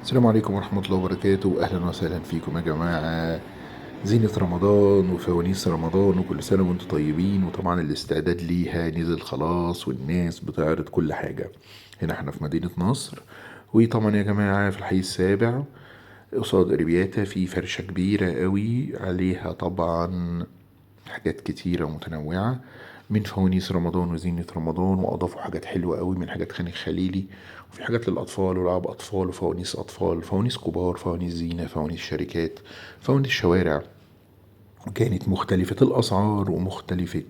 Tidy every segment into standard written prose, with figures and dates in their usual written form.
السلام عليكم ورحمة الله وبركاته. أهلا وسهلا فيكم يا جماعة. زينة رمضان وفوانيس رمضان وكل سنة وانتم طيبين. وطبعا الاستعداد ليها نزل خلاص والناس بتعرض كل حاجة. هنا احنا في مدينة نصر. وطبعا يا جماعة في الحي السابع قصاد اريبياتا في فرشة كبيرة قوي عليها طبعا حاجات كتيرة ومتنوعة من فوانيس رمضان وزينة رمضان، وأضافوا حاجات حلوة قوي من حاجات خان الخليلي. وفي حاجات للأطفال ولعب أطفال وفوانيس أطفال، فوانيس كبار، فوانيس زينة، فوانيس شركات، فوانيس شوارع. كانت مختلفة الأسعار ومختلفة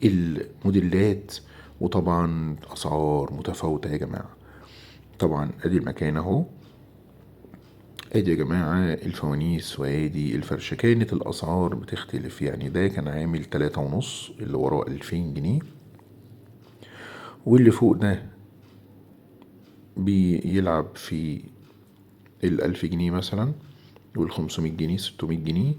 الموديلات، وطبعا أسعار متفاوتة يا جماعة. طبعا ادي المكان اهو. ادي يا جماعة الفوانيس وادي الفرشة. كانت الأسعار بتختلف، يعني ده كان عامل 3.5، اللي وراه 2000 جنيه، واللي فوق ده بيلعب في 1000 جنيه مثلا، وال500 جنيه 600 جنيه.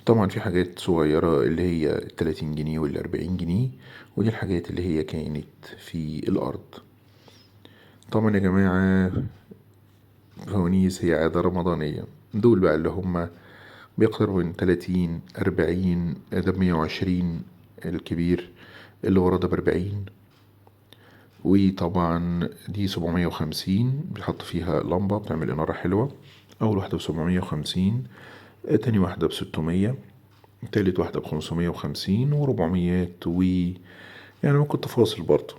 طبعا في حاجات صغيرة اللي هي 30 جنيه وال40 جنيه، ودي الحاجات اللي هي كانت في الأرض. طبعا يا جماعة فوانيس هي عادة رمضانية. دول بقى اللي هم بيقدروا من 30 40، ده ب120 الكبير، اللي ورا ده ب40. وطبعا دي 750 بيتحط فيها لمبة بتعمل إنارة حلوة. أول واحدة ب750، تاني واحدة ب600، تالت واحدة ب550 و400 يعني ممكن تفاصل برضه.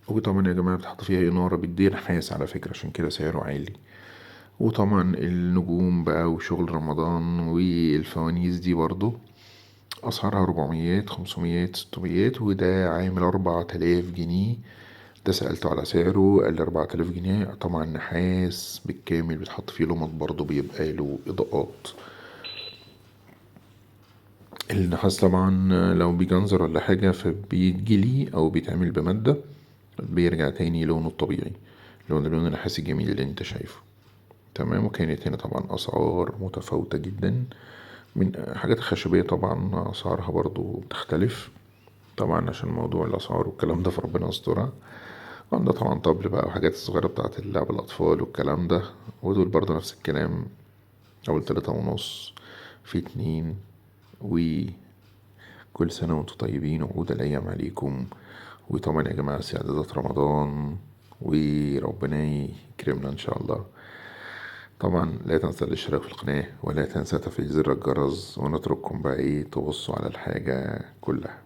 وطبعا يا جماعة بتحط فيها إنارة بالدين نحاس على فكرة، عشان كده سعره عالي. وطبعا النجوم بقى وشغل رمضان والفوانيس دي برضه أسعارها 400 500 600، وده عامل 4000 جنيه. ده سألته على سعره قال لي 4000 جنيه. طبعا نحاس بالكامل، بيتحط فيه لمط برضه بيبقى له إضاءات. النحاس طبعا لو بيجنزر ولا حاجة فبيتجلي أو بيتعمل بمادة بيرجع تاني لونه الطبيعي، اللون النحاسي الجميل اللي انت شايفه. تمام. وكانت هنا طبعا أسعار متفاوتة جدا. من حاجات خشبية طبعا أسعارها برضو بتختلف، طبعا عشان موضوع الأسعار والكلام ده فربنا يسترها. عندنا طبعا طبل بقى وحاجات الصغيرة بتاعة اللعب الأطفال والكلام ده، ودول برضو نفس الكلام. أول 3.5، في 2. وكل سنة وانتم طيبين وعود الأيام عليكم. وطبعا يا جماعة استعدادات رمضان، وربنا يكرمنا إن شاء الله. طبعا لا تنسى الاشتراك في القناة، ولا تنسى تفعيل زر الجرس، ونترككم بقى تبصوا على الحاجة كلها.